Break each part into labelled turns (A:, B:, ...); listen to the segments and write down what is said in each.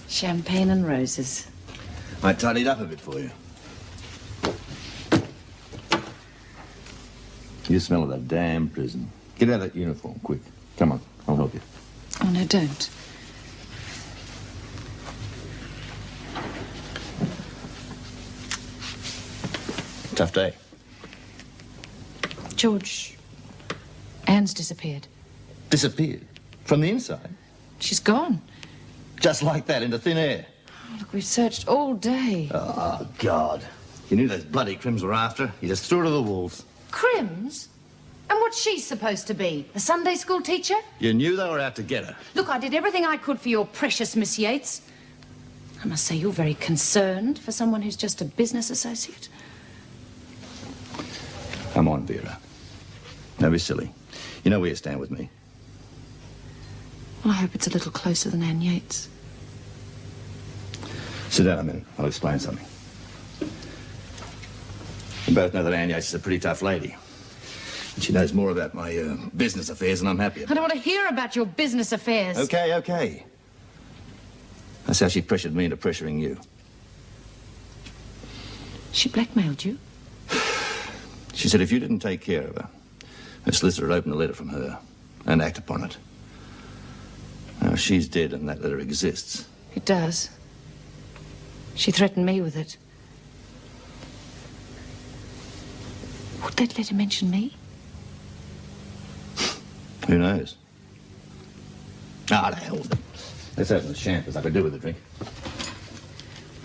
A: Champagne and roses.
B: I tidied up a bit for you. You smell of that damn prison. Get out of that uniform, quick. Come on, I'll help you.
A: Oh, no, don't.
B: Tough day.
A: George, Anne's disappeared.
B: Disappeared? From the inside?
A: She's gone.
B: Just like that, into thin air?
A: Oh, look, we've searched all day.
B: Oh, God. You knew those bloody crims were after her. You just threw her to the wolves.
A: Crims? And what's she supposed to be? A Sunday school teacher?
B: You knew they were out to get her.
A: Look, I did everything I could for your precious Miss Yates. I must say, you're very concerned for someone who's just a business associate.
B: Come on, Vera. Don't be silly. You know where you stand with me.
A: Well, I hope it's a little closer than Anne Yates.
B: Sit down a minute. I'll explain something. We both know that Anne Yates is a pretty tough lady. And she knows more about my business affairs than I'm happy about.
A: I don't want to hear about your business affairs.
B: Okay, okay. That's how she pressured me into pressuring you.
A: She blackmailed you?
B: She said if you didn't take care of her, her solicitor would open a letter from her and act upon it. Now, she's dead and that letter exists.
A: It does. She threatened me with it. Would that letter mention me?
B: Who knows? Ah, the hell with it. Let's open the champers. I could do with a drink.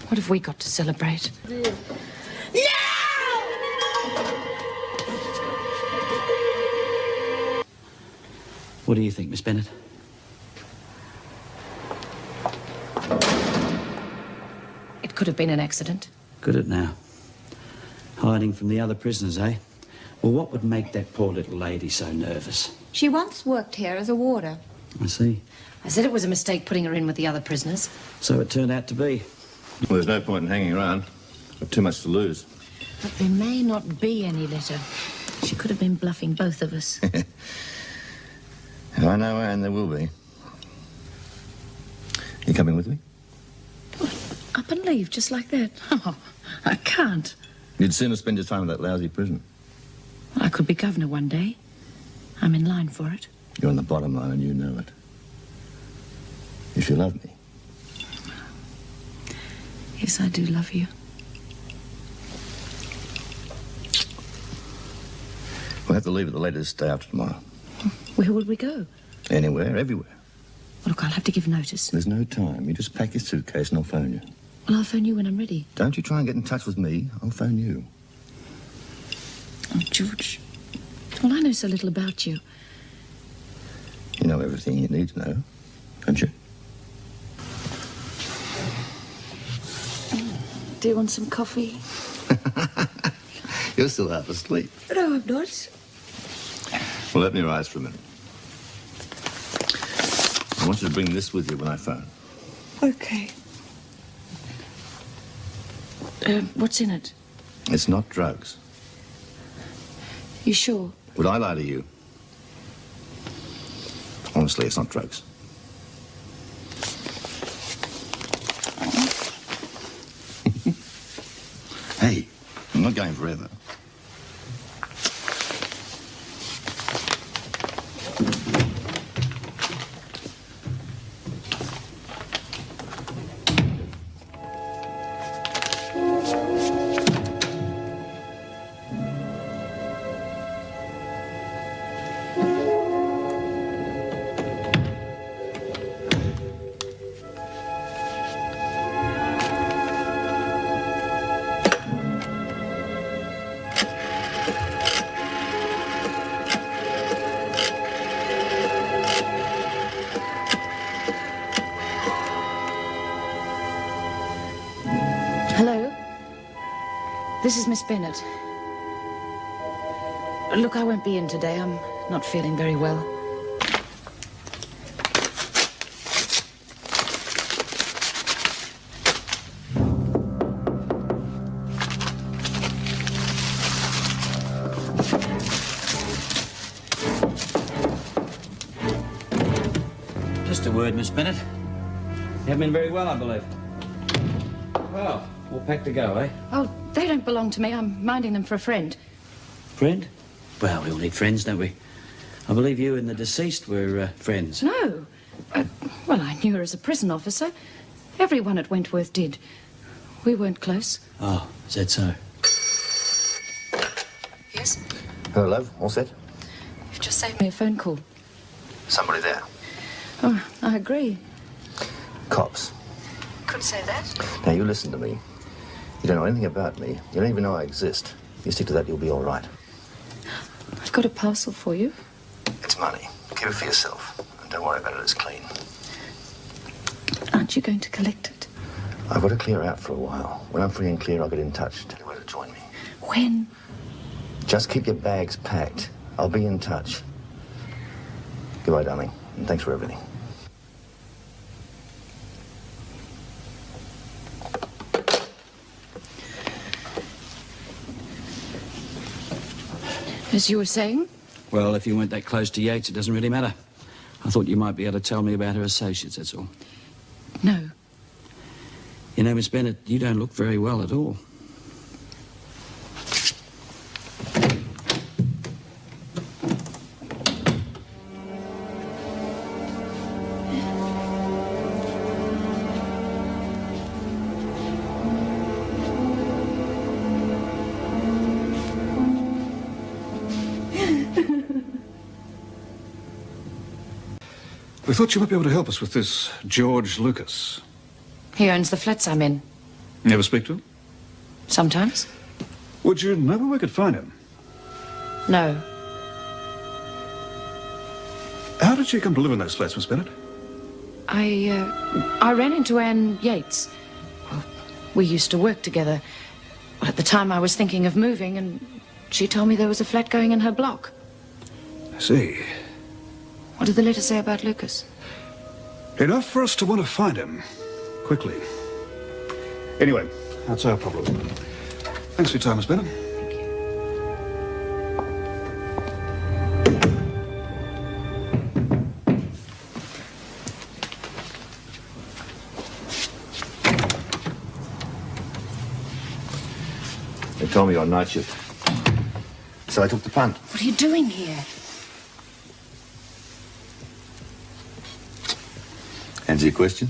A: What have we got to celebrate?
C: What do you think, Miss Bennett?
A: It could have been an accident.
C: Could it now? Hiding from the other prisoners, eh? Well, what would make that poor little lady so nervous?
D: She once worked here as a warder.
C: I see.
A: I said it was a mistake putting her in with the other prisoners.
C: So it turned out to be.
B: Well, there's no point in hanging around. Got too much to lose.
A: But there may not be any letter. She could have been bluffing both of us.
B: I know, Anne, there will be. You coming with me?
A: Up and leave just like that? Oh, I can't.
B: You'd sooner spend your time in that lousy prison.
A: I could be governor one day. I'm in line for it.
B: You're on the bottom line and you know it. If you love me.
A: Yes, I do love you.
B: We'll have to leave at the latest day after tomorrow.
A: Where would we go?
B: Anywhere, everywhere.
A: Well, look, I'll have to give notice.
B: There's no time. You just pack your suitcase and I'll phone you.
A: Well, I'll phone you when I'm ready.
B: Don't you try and get in touch with me. I'll phone you.
A: Oh, George. Well, I know so little about you.
B: You know everything you need to know, don't you?
A: Do you want some coffee?
B: You're still half asleep.
A: No, I'm not.
B: Well, let me rise for a minute. I want you to bring this with you when I phone.
A: Okay. What's in it?
B: It's not drugs.
A: You sure?
B: Would I lie to you? Honestly, it's not drugs. Hey, I'm not going forever.
A: Hello? This is Miss Bennett. Look, I won't be in today. I'm not feeling very well.
C: Just a word, Miss Bennett. You haven't been very well, I believe. Well, all packed to go, eh?
A: Oh, they don't belong to me. I'm minding them for a friend.
C: Friend? Well, we all need friends, don't we? I believe you and the deceased were friends.
A: No. Well, I knew her as a prison officer. Everyone at Wentworth did. We weren't close.
C: Oh, is that so?
A: Yes?
B: Hello, love. All set?
A: You've just saved me a phone call.
B: Somebody there.
A: Oh, I agree.
B: Cops.
A: Could say that.
B: Now, you listen to me. You don't know anything about me. You don't even know I exist. If you stick to that, you'll be all right.
A: I've got a parcel for you.
B: It's money. Keep it for yourself. And don't worry about it. It's clean.
A: Aren't you going to collect it?
B: I've got to clear out for a while. When I'm free and clear, I'll get in touch. Tell you where to join me.
A: When?
B: Just keep your bags packed. I'll be in touch. Goodbye, darling. And thanks for everything.
A: As you were saying?
C: Well, if you weren't that close to Yates, it doesn't really matter. I thought you might be able to tell me about her associates, that's all.
A: No.
C: You know, Miss Bennett, you don't look very well at all.
E: We thought you might be able to help us with this George Lucas.
A: He owns the flats I'm in.
E: You ever speak to him?
A: Sometimes.
E: Would you know where we could find him?
A: No.
E: How did you come to live in those flats, Miss Bennett?
A: I ran into Anne Yates. Well, we used to work together. Well, at the time I was thinking of moving, and she told me there was a flat going in her block.
E: I see.
A: What did the letter say about Lucas?
E: Enough for us to want to find him. Quickly. Anyway, that's our problem. Thanks for your time, Miss Bennett.
B: They told me you're on night shift. So I took the punt.
A: What are you doing here?
B: Answer your question?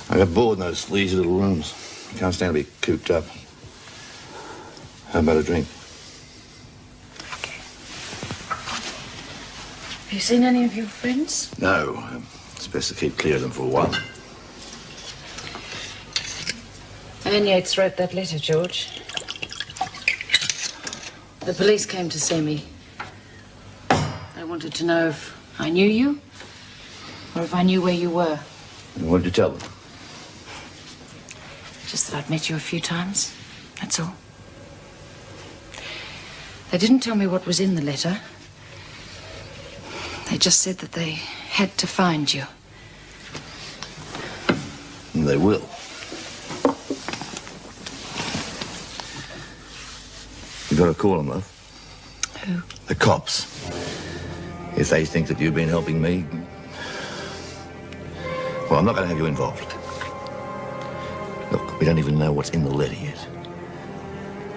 B: I got bored in those sleazy little rooms. Can't stand to be cooped up. How about a drink?
A: Okay. Have you seen any of your friends?
B: No. It's best to keep clear of them for a while.
A: Anne Yates wrote that letter, George. The police came to see me. They wanted to know if I knew you, or if I knew where you were.
B: And what did you tell them?
A: Just that I'd met you a few times, that's all. They didn't tell me what was in the letter. They just said that they had to find you.
B: And they will. You gotta call them, love.
A: Who?
B: The cops. If they think that you've been helping me, well, I'm not gonna have you involved. Look, we don't even know what's in the letter yet.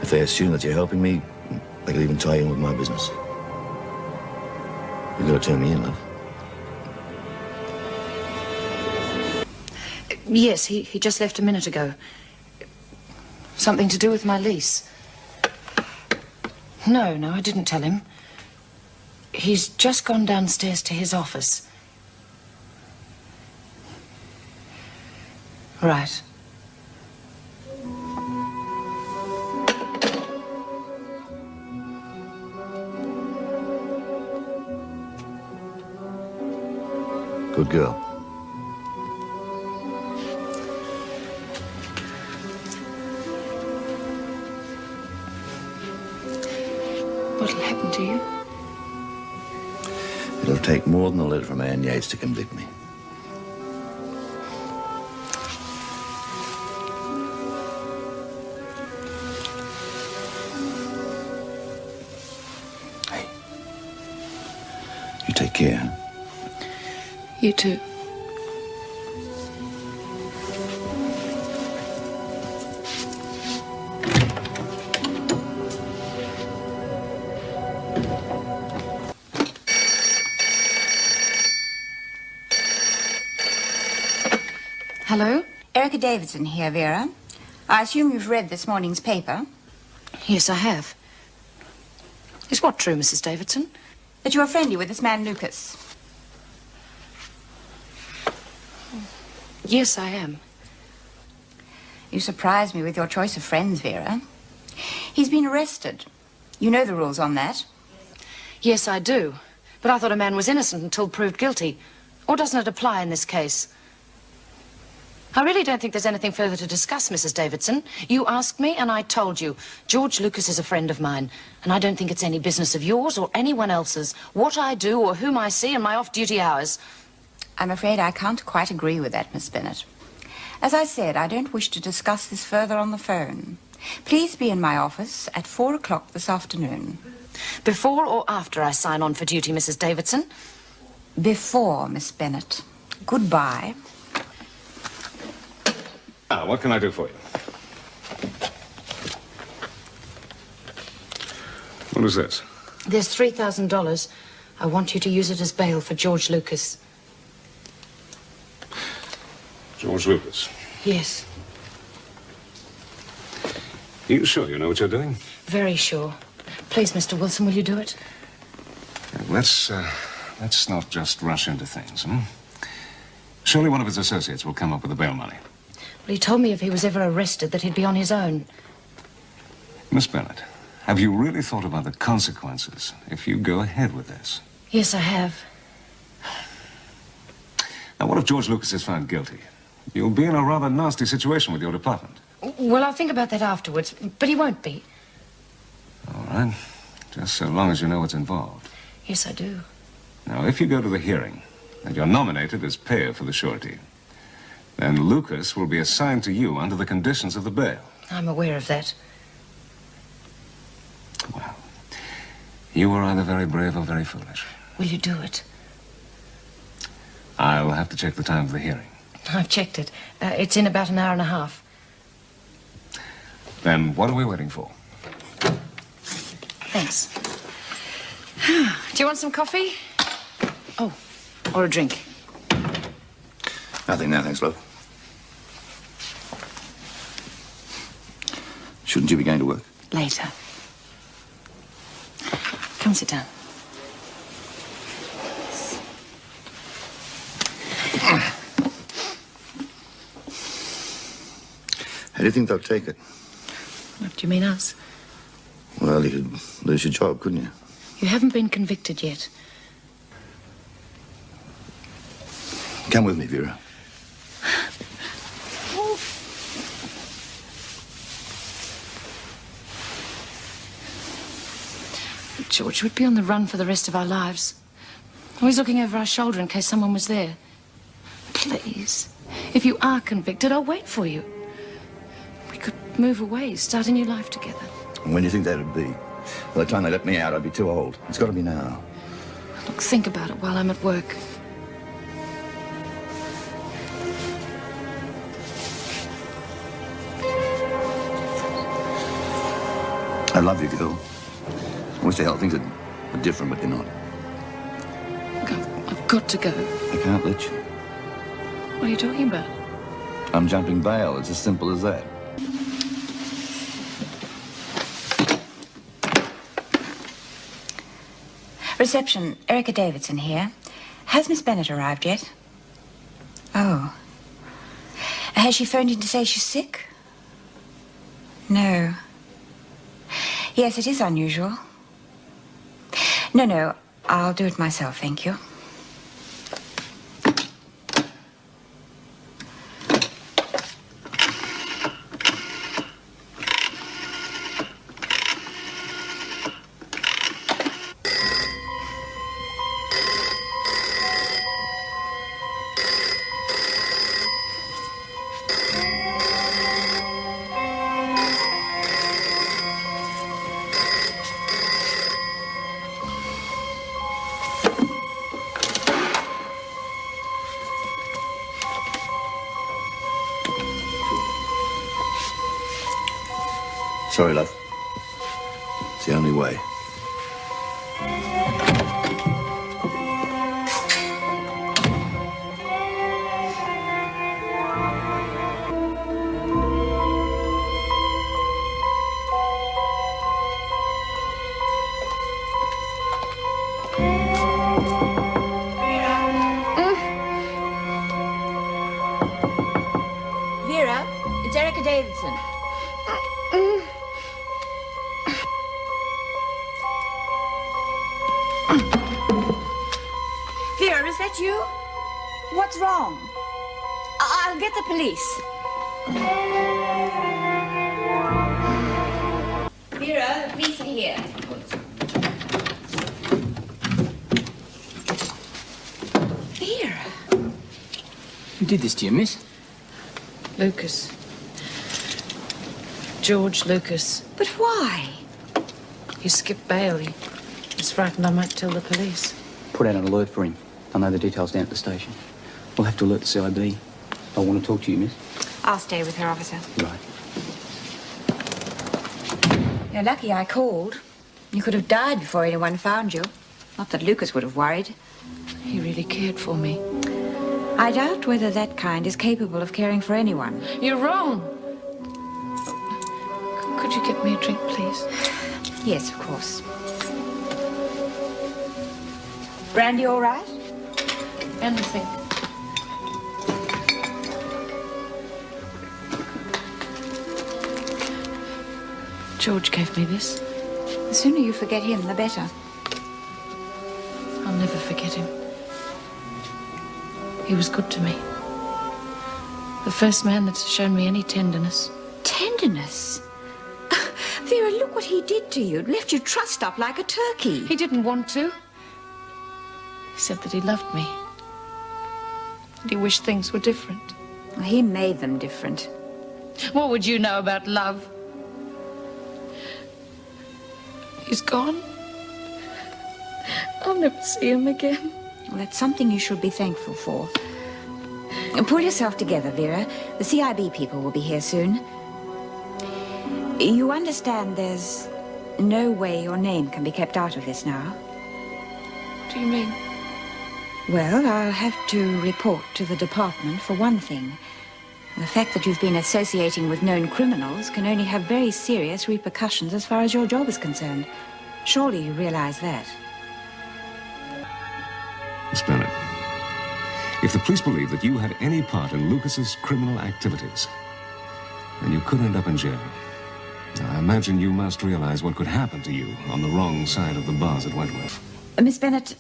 B: If they assume that you're helping me, they could even tie you in with my business. You've got to turn me in, love.
A: Yes, he just left a minute ago. Something to do with my lease. No, I didn't tell him. He's just gone downstairs to his office. Right.
B: Good girl.
A: What'll happen to you?
B: It'll take more than a letter from Anne Yates to convict me. Hey. You take care.
A: You too. Hello?
D: Erica Davidson here, Vera. I assume you've read this morning's paper.
A: Yes, I have. Is what true, Mrs. Davidson?
D: That you are friendly with this man, Lucas.
A: Yes, I am.
D: You surprised me with your choice of friends, Vera. He's been arrested. You know the rules on that.
A: Yes, I do. But I thought a man was innocent until proved guilty. Or doesn't it apply in this case? I really don't think there's anything further to discuss, Mrs. Davidson. You asked me, and I told you. George Lucas is a friend of mine, and I don't think it's any business of yours or anyone else's, what I do or whom I see in my off-duty hours.
D: I'm afraid I can't quite agree with that, Miss Bennett. As I said, I don't wish to discuss this further on the phone. Please be in my office at 4 o'clock this afternoon.
A: Before or after I sign on for duty, Mrs. Davidson?
D: Before, Miss Bennett. Goodbye.
E: Ah, what can I do for you? What is this?
A: There's $3,000. I want you to use it as bail for George Lucas.
E: George Lucas.
A: Yes,
E: Are you sure you know what you're doing?
A: very sure. Please, Mr. Wilson, will you do it?
E: Let's not just rush into things, hmm? Surely one of his associates will come up with the bail money.
A: Well, he told me if he was ever arrested that he'd be on his own.
E: Miss Bennett, have you really thought about the consequences if you go ahead with this?
A: Yes, I have.
E: Now, what if George Lucas is found guilty? You'll be in a rather nasty situation with your department.
A: Well, I'll think about that afterwards, but he won't be.
E: All right. Just so long as you know what's involved.
A: Yes, I do.
E: Now, if you go to the hearing and you're nominated as payer for the surety, then Lucas will be assigned to you under the conditions of the bail.
A: I'm aware of that.
E: Well, you were either very brave or very foolish.
A: Will you do it?
E: I'll have to check the time of the hearing.
A: I've checked it. It's in about an hour and a half.
E: Then what are we waiting for?
A: Thanks. Do you want some coffee? Oh, or a drink?
B: Nothing now, thanks, love. Shouldn't you be going to work?
A: Later. Come sit down.
B: How do you think they'll take it?
A: What do you mean, us?
B: Well, you could lose your job, couldn't you?
A: You haven't been convicted yet.
B: Come with me, Vera.
A: George, we'd be on the run for the rest of our lives. Always looking over our shoulder in case someone was there. Please, if you are convicted, I'll wait for you. We could move away, start a new life together.
B: And when do you think that'd be? By the time they let me out, I'd be too old. It's got to be now.
A: Look, think about it while I'm at work.
B: I love you, girl. I wish the hell things are different, but they're not.
A: Look, I've got to go.
B: I can't let you.
A: What are you talking about?
B: I'm jumping bail. It's as simple as that.
D: Reception, Erica Davidson here. Has Miss Bennett arrived yet? Oh. Has she phoned in to say she's sick? No. Yes, it is unusual. No, I'll do it myself, thank you.
B: Sorry, love. It's the only way.
D: Vera, it's Erica Davidson. Vera, is that you? What's wrong? I'll get the police. Vera, the police are here. Vera.
F: Who did this to you, miss?
A: Lucas. George Lucas.
D: But why?
A: He skipped bail. He's frightened I might tell the police.
C: Put out an alert for him. I'll know the details down at the station. We'll have to alert the CIB. I want to talk to you, miss.
D: I'll stay with her, officer.
C: Right.
D: You're lucky I called. You could have died before anyone found you. Not that Lucas would have worried.
A: He really cared for me.
D: I doubt whether that kind is capable of caring for anyone.
A: You're wrong. Could you get me a drink, please?
D: Yes, of course. Brandy all right?
A: Anything. George gave me this.
D: The sooner you forget him, the better.
A: I'll never forget him. He was good to me. The first man that's shown me any tenderness.
D: Tenderness? Vera, look what he did to you. Left you trussed up like a turkey.
A: He didn't want to. He said that he loved me. And he wished things were different.
D: Well, he made them different.
A: What would you know about love? He's gone. I'll never see him again.
D: Well, that's something you should be thankful for. Pull yourself together, Vera. The CIB people will be here soon. You understand there's no way your name can be kept out of this now?
A: What do you mean?
D: Well, I'll have to report to the department for one thing. The fact that you've been associating with known criminals can only have very serious repercussions as far as your job is concerned. Surely you realize that.
G: Miss Bennett, if the police believe that you had any part in Lucas's criminal activities, then you could end up in jail. I imagine you must realize what could happen to you on the wrong side of the bars at Wentworth.
D: Miss Bennett,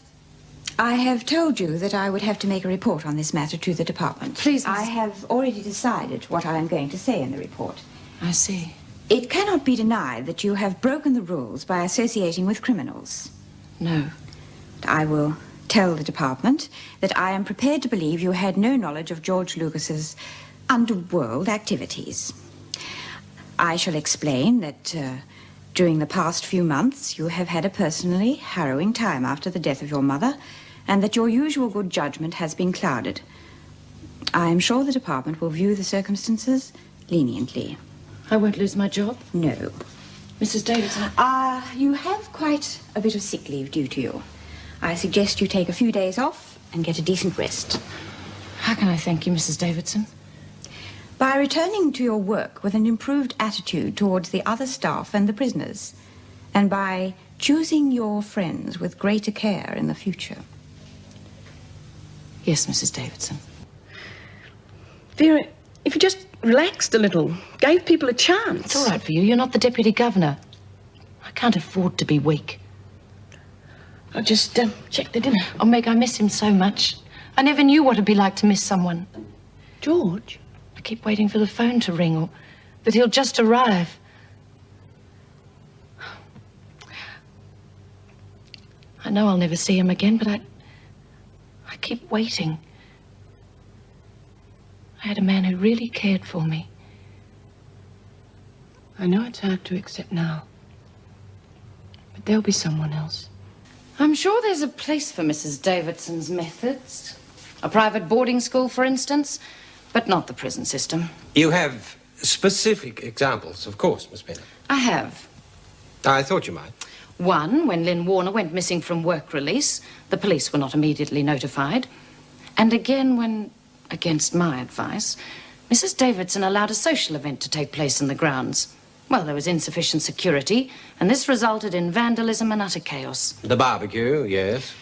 D: I have told you that I would have to make a report on this matter to the department.
A: Please, Miss...
D: I have already decided what I am going to say in the report.
A: I see.
D: It cannot be denied that you have broken the rules by associating with criminals.
A: No.
D: I will tell the department that I am prepared to believe you had no knowledge of George Lucas's underworld activities. I shall explain that during the past few months you have had a personally harrowing time after the death of your mother, and that your usual good judgment has been clouded. I am sure the department will view the circumstances leniently.
A: I won't lose my job?
D: No.
A: Mrs. Davidson...
D: You have quite a bit of sick leave due to you. I suggest you take a few days off and get a decent rest.
A: How can I thank you, Mrs. Davidson?
D: By returning to your work with an improved attitude towards the other staff and the prisoners, and by choosing your friends with greater care in the future.
A: Yes, Mrs. Davidson.
H: Vera, if you just relaxed a little, gave people a chance.
A: It's all right for you. You're not the deputy governor. I can't afford to be weak.
H: I'll just check the dinner.
A: Oh, Meg, I miss him so much. I never knew what it'd be like to miss someone.
H: George?
A: I keep waiting for the phone to ring, or that he'll just arrive. I know I'll never see him again, but I keep waiting. I had a man who really cared for me.
H: I know it's hard to accept now, but there'll be someone else.
A: I'm sure there's a place for Mrs. Davidson's methods. A private boarding school, for instance, but not the prison system.
I: You have specific examples, of course, Miss Bennett.
A: I have.
I: I thought you might.
A: One, when Lynn Warner went missing from work release, the police were not immediately notified. And again when, against my advice, Mrs. Davidson allowed a social event to take place in the grounds. Well, there was insufficient security, and this resulted in vandalism and utter chaos.
I: The barbecue, yes.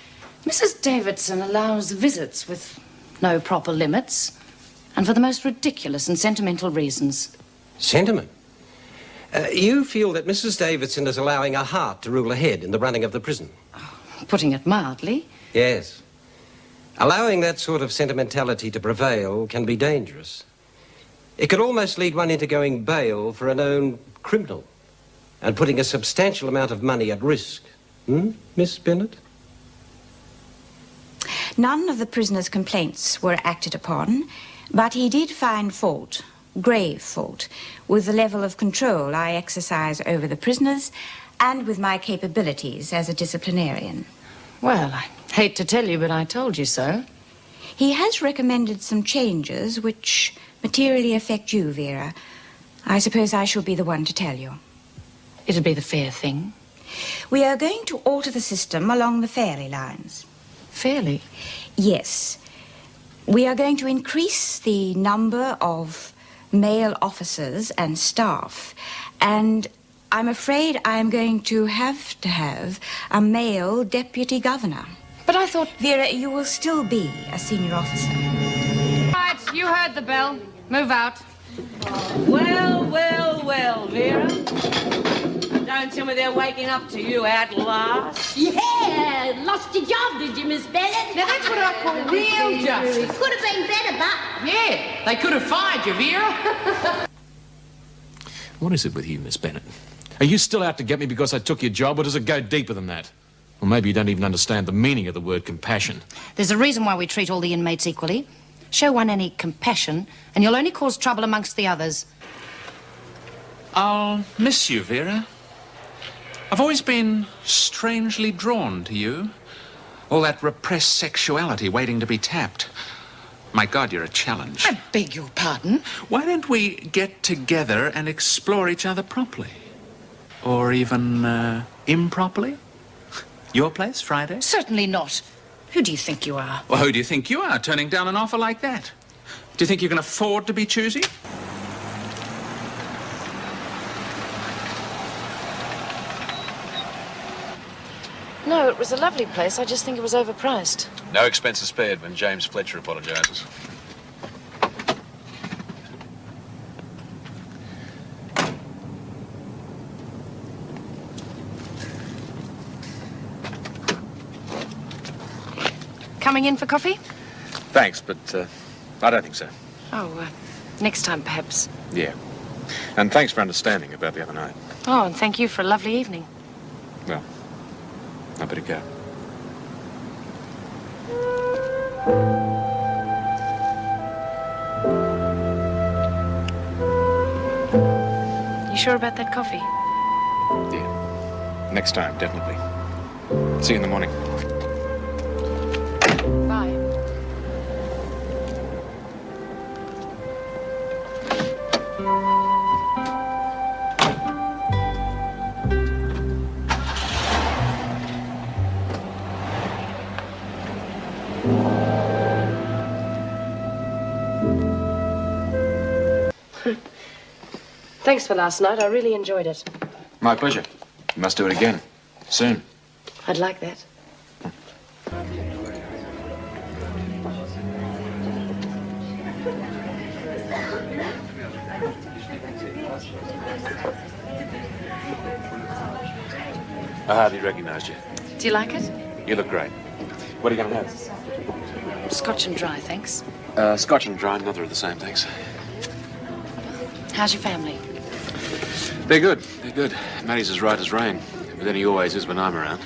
A: Mrs. Davidson allows visits with no proper limits, and for the most ridiculous and sentimental reasons.
I: Sentiment? You feel that Mrs. Davidson is allowing her heart to rule ahead in the running of the prison?
A: Putting it mildly.
I: Yes. Allowing that sort of sentimentality to prevail can be dangerous. It could almost lead one into going bail for a known criminal and putting a substantial amount of money at risk. Miss Bennett?
D: None of the prisoner's complaints were acted upon, but he did find fault, grave fault, with the level of control I exercise over the prisoners and with my capabilities as a disciplinarian.
A: Well, I hate to tell you, but I told you so.
D: He has recommended some changes which materially affect you, Vera. I suppose I shall be the one to tell you.
A: It'd be the fair thing.
D: We are going to alter the system along the Fairley lines.
A: Fairly?
D: Yes. We are going to increase the number of male officers and staff, and I'm afraid I'm going to have a male deputy governor.
A: But I thought...
D: Vera, you will still be a senior officer.
A: Right, you heard the bell. Move out.
J: Well, well, well, Vera. Don't tell me they're waking up to you at last.
K: Yeah, lost your job, did you, Miss Bennett?
F: Now, that's what I call real justice.
K: Could have been better, but...
F: Yeah, they could have fired you, Vera.
L: What is it with you, Miss Bennett? Are you still out to get me because I took your job, or does it go deeper than that? Or maybe you don't even understand the meaning of the word compassion.
A: There's a reason why we treat all the inmates equally. Show one any compassion, and you'll only cause trouble amongst the others.
L: I'll miss you, Vera. I've always been strangely drawn to you. All that repressed sexuality waiting to be tapped. My God, you're a challenge.
A: I beg your pardon?
L: Why don't we get together and explore each other properly? Or even, improperly? Your place, Friday?
A: Certainly not. Who do you think you are?
L: Well, who do you think you are, turning down an offer like that? Do you think you can afford to be choosy?
A: No, it was a lovely place. I just think it was overpriced.
L: No expenses spared when James Fletcher apologizes.
A: Coming in for coffee?
L: Thanks, but I don't think so.
A: Oh, next time, perhaps.
L: Yeah. And thanks for understanding about the other night.
A: Oh, and thank you for a lovely evening.
L: Well, I better go.
A: You sure about that coffee?
L: Yeah. Next time, definitely. See you in the morning.
A: Bye.
H: Thanks for last night. I really enjoyed it.
L: My pleasure. You must do it again. Soon.
H: I'd like that.
L: I hardly recognized you.
A: Do you like it?
L: You look great. What are you going to have?
A: Scotch and dry, thanks.
L: Scotch and dry, neither of the same, thanks.
A: How's your family?
L: They're good. They're good. Matty's as right as rain. But then he always is when I'm around.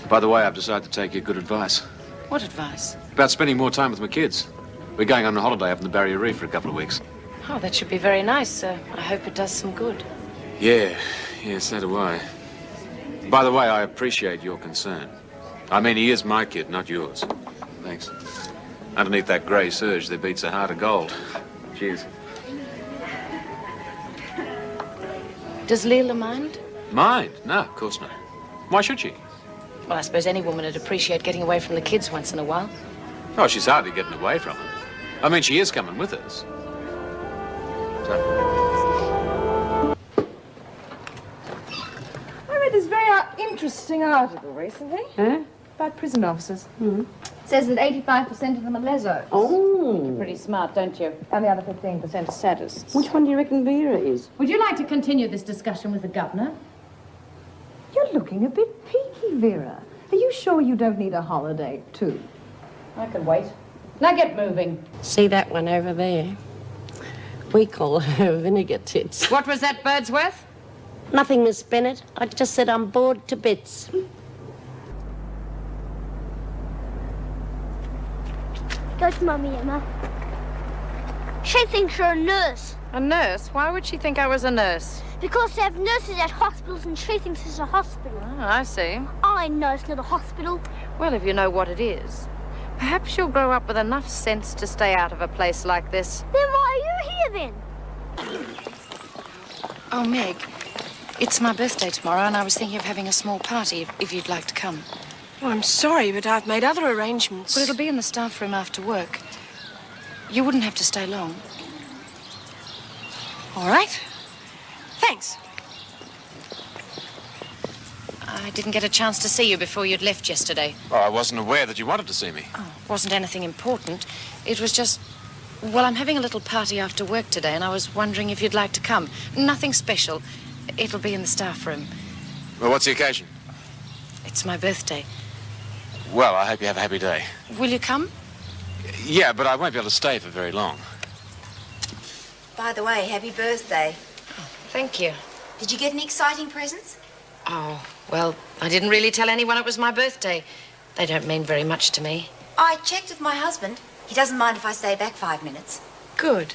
L: By the way, I've decided to take your good advice.
A: What advice?
L: About spending more time with my kids. We're going on a holiday up in the Barrier Reef for a couple of weeks.
H: Oh, that should be very nice. I hope it does some good.
L: Yeah, so do I. By the way, I appreciate your concern. I mean, he is my kid, not yours. Thanks. Underneath that grey serge, there beats a heart of gold. Cheers.
A: Does Leela mind?
L: Mind? No, of course not. Why should she?
A: Well, I suppose any woman would appreciate getting away from the kids once in a while.
L: Oh, she's hardly getting away from them. I mean, she is coming with us. So...
M: I read this very interesting article recently. About prison officers. It says that 85% of them are lesos.
J: Oh.
M: You're pretty smart, don't you? And the other 15% are sadists.
J: Which one do you reckon Vera is?
M: Would you like to continue this discussion with the governor? You're looking a bit peaky, Vera. Are you sure you don't need a holiday, too? I can wait. Now get moving.
J: See that one over there? We call her vinegar tits.
A: What was that bird's worth?
J: Nothing, Miss Bennett. I just said I'm bored to bits.
K: Go to Mummy, Emma. She thinks you're a nurse.
A: A nurse? Why would she think I was a nurse?
K: Because they have nurses at hospitals and she thinks it's a hospital.
A: Oh, I see.
K: I know it's not a hospital.
A: Well, if you know what it is, perhaps you'll grow up with enough sense to stay out of a place like this.
K: Then why are you here, then?
A: Oh, Meg, it's my birthday tomorrow, and I was thinking of having a small party if you'd like to come.
H: Oh, I'm sorry, but I've made other arrangements.
A: Well, it'll be in the staff room after work. You wouldn't have to stay long.
H: All right. Thanks.
A: I didn't get a chance to see you before you'd left yesterday.
L: Oh, I wasn't aware that you wanted to see me.
A: Oh, it wasn't anything important. It was just... Well, I'm having a little party after work today, and I was wondering if you'd like to come. Nothing special. It'll be in the staff room.
L: Well, what's the occasion?
A: It's my birthday.
L: Well, I hope you have a happy day.
A: Will you come?
L: Yeah, but I won't be able to stay for very long.
N: By the way, happy birthday.
A: Thank you.
N: Did you get any exciting presents?
A: Oh, well, I didn't really tell anyone it was my birthday. They don't mean very much to me.
N: I checked with my husband. He doesn't mind if I stay back 5 minutes.
A: Good.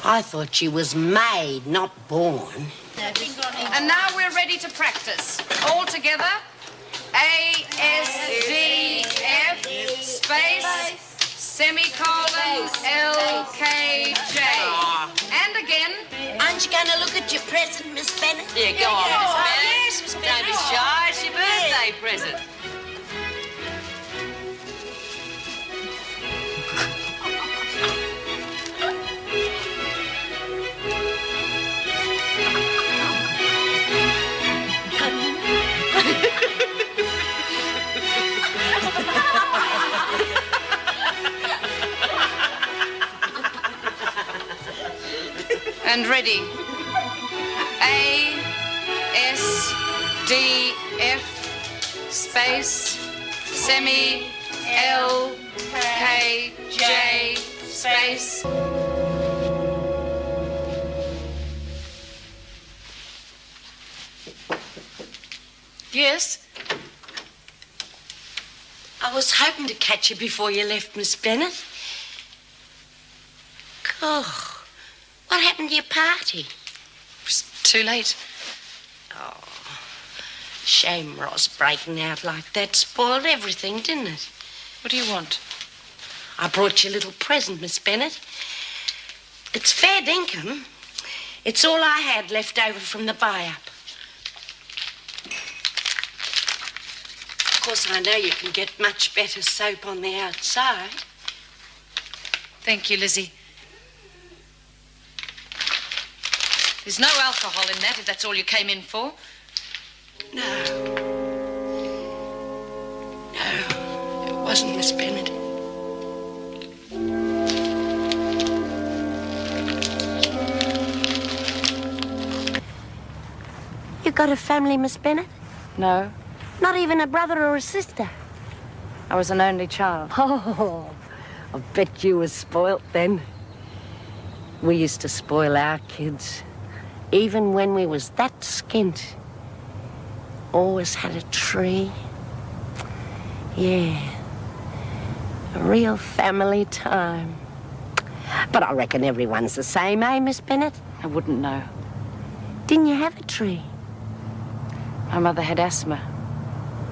J: I thought she was made, not born.
A: And now we're ready to practice. All together. A-S-D-F space semicolon L-K-J. And again.
J: Aren't you going to look at your present, Miss Bennett?
F: Yeah, go on, Miss Bennett. Yes, Miss Bennett. Don't be shy. It's your birthday present.
A: And ready. A-S-D-F space semi-L-K-J space.
J: Yes? I was hoping to catch you before you left, Miss Bennett. Oh. What happened to your party?
A: It was too late.
J: Oh, shame Ross breaking out like that. Spoiled everything, didn't it?
A: What do you want?
J: I brought you a little present, Miss Bennett. It's fair dinkum. It's all I had left over from the buy-up. Of course, I know you can get much better soap on the outside.
A: Thank you, Lizzie. There's no alcohol in that, if that's all you came in for.
J: No. No, it wasn't, Miss Bennett. You got a family, Miss Bennett?
A: No.
J: Not even a brother or a sister?
A: I was an only child.
J: Oh, I bet you were spoilt then. We used to spoil our kids. Even when we was that skint. Always had a tree. Yeah. A real family time. But I reckon everyone's the same, eh, Miss Bennett?
A: I wouldn't know.
J: Didn't you have a tree?
A: My mother had asthma.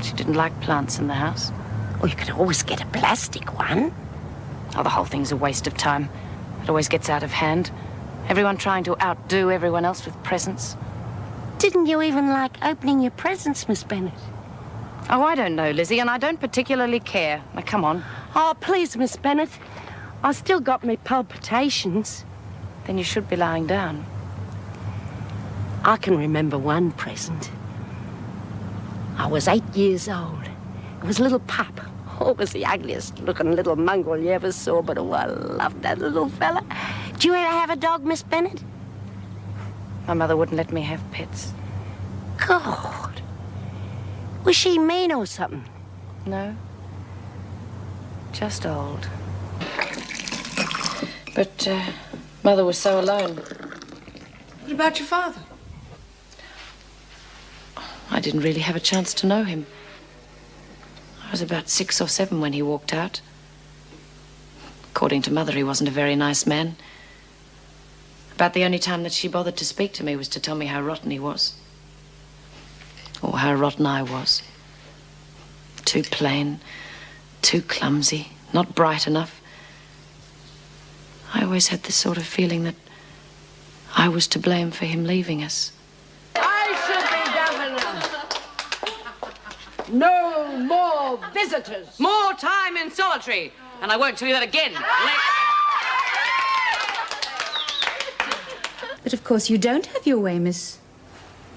A: She didn't like plants in the house.
J: Well, you could always get a plastic one.
A: Oh, the whole thing's a waste of time. It always gets out of hand. Everyone trying to outdo everyone else with presents.
J: Didn't you even like opening your presents, Miss Bennett?
A: Oh, I don't know, Lizzie, and I don't particularly care. Now, come on.
J: Oh, please, Miss Bennett. I still got me palpitations.
A: Then you should be lying down.
J: I can remember one present. I was 8 years old. It was a little pup. Oh, it was the ugliest looking little mongrel you ever saw, but oh, I loved that little fella. Did you ever have a dog, Miss Bennett?
A: My mother wouldn't let me have pets.
J: God. Was she mean or something?
A: No. Just old. But, Mother was so alone.
M: What about your father?
A: I didn't really have a chance to know him. I was about 6 or 7 when he walked out. According to Mother, he wasn't a very nice man. About the only time that she bothered to speak to me was to tell me how rotten he was. Or how rotten I was. Too plain, too clumsy, not bright enough. I always had this sort of feeling that I was to blame for him leaving us.
H: I should be governor. No more visitors.
A: More time in solitary. And I won't tell you that again.
D: But of course you don't have your way, Miss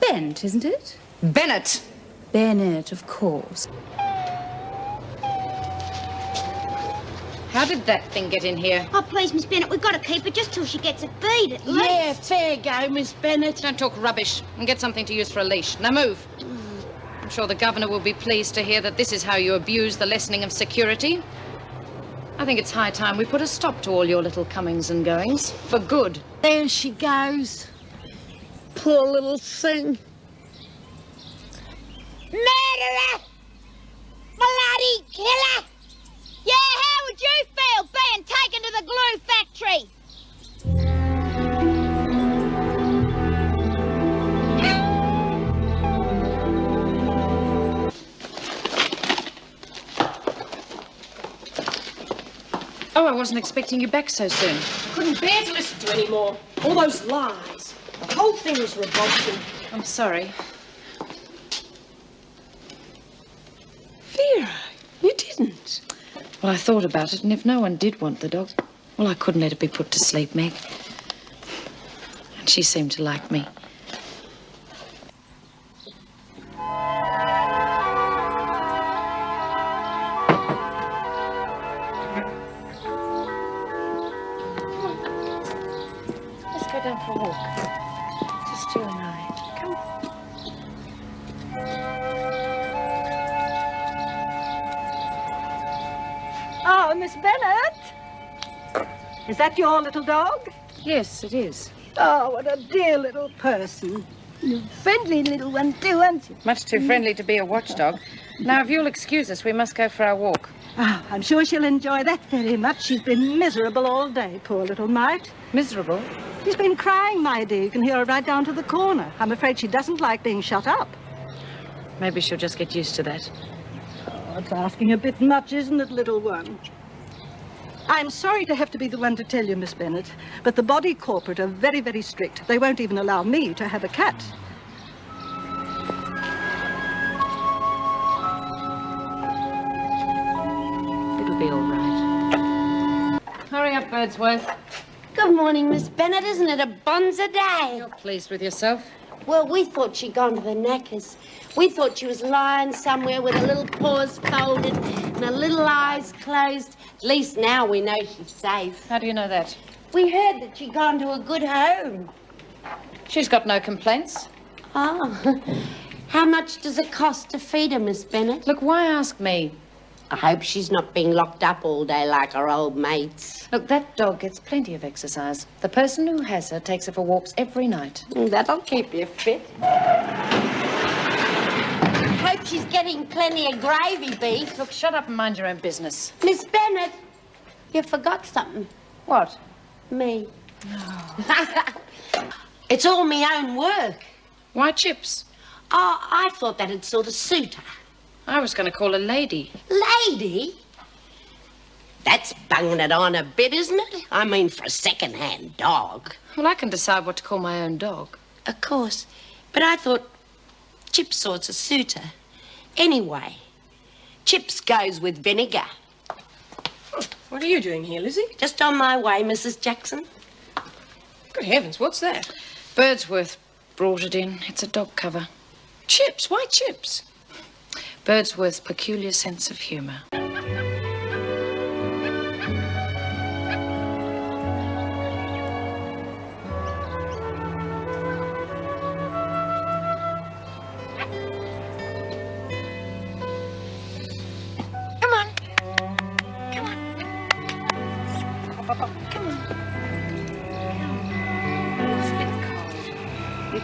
D: Bennett, isn't it?
A: Bennett!
D: Bennett, of course.
A: How did that thing get in here?
K: Oh, please, Miss Bennett, we've got to keep her just till she gets a feed at least.
J: Yeah, fair go, Miss Bennett.
A: Don't talk rubbish and get something to use for a leash. Now move. I'm sure the governor will be pleased to hear that this is how you abuse the lessening of security. I think it's high time we put a stop to all your little comings and goings. For good.
J: There she goes. Poor little thing.
K: Murderer! Bloody killer! Yeah, how would you feel being taken to the glue factory?
A: Oh, I wasn't expecting you back so soon.
H: Couldn't bear to listen to any more. All those lies. The whole thing was revolting.
A: I'm sorry.
H: Vera, you didn't.
A: Well, I thought about it, and if no one did want the dog, well, I couldn't let it be put to sleep, Meg. And she seemed to like me. Let's go down for a walk. Just you and I. Come.
O: Oh, Miss Bennett. Is that your little dog?
A: Yes, it is.
O: Oh, what a dear little person. You friendly little one too, aren't you?
A: Much too friendly to be a watchdog. Now, if you'll excuse us, we must go for our walk.
O: Oh, I'm sure she'll enjoy that very much. She's been miserable all day, poor little mite.
A: Miserable?
O: She's been crying, my dear. You can hear her right down to the corner. I'm afraid she doesn't like being shut up.
A: Maybe she'll just get used to that.
O: Oh, it's asking a bit much, isn't it, little one? I'm sorry to have to be the one to tell you, Miss Bennett, but the body corporate are very, very strict. They won't even allow me to have a cat.
A: It'll be all right. Hurry up, Birdsworth.
J: Good morning, Miss Bennett. Isn't it a bonza day?
A: You're pleased with yourself?
J: Well, we thought she'd gone to the knackers. We thought she was lying somewhere with her little paws folded and her little eyes closed. At least now we know she's safe.
A: How do you know that?
J: We heard that she'd gone to a good home.
A: She's got no complaints.
J: Oh. How much does it cost to feed her, Miss Bennett?
A: Look, why ask me?
J: I hope she's not being locked up all day like her old mates.
A: Look, that dog gets plenty of exercise. The person who has her takes her for walks every night.
J: That'll keep you fit. Hope she's getting plenty of gravy beef.
A: Look, shut up and mind your own business.
J: Miss Bennett, you forgot something.
A: What?
J: Me. It's all my own work.
A: Why chips?
J: Oh, I thought that'd sort of suit her.
A: I was going to call her Lady.
J: Lady? That's bunging it on a bit, isn't it? I mean, for a second-hand dog.
A: Well, I can decide what to call my own dog.
J: Of course. But I thought Chips sort's a suitor. Anyway, Chips goes with vinegar.
H: What are you doing here, Lizzie?
J: Just on my way, Mrs. Jackson.
H: Good heavens, what's that?
A: Birdsworth brought it in. It's a dog cover.
H: Chips? Why Chips?
A: Birdsworth's peculiar sense of humour.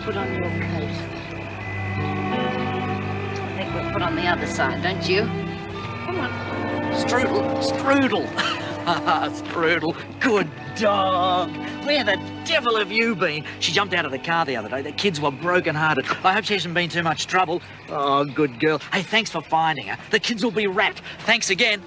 J: Put on your coat. I think we'll put on the other side, don't you? Come on.
P: Strudel. Strudel. Good dog. Where the devil have you been? She jumped out of the car the other day. The kids were broken-hearted. I hope she hasn't been too much trouble. Oh, good girl. Hey, thanks for finding her. The kids will be wrapped. Thanks again.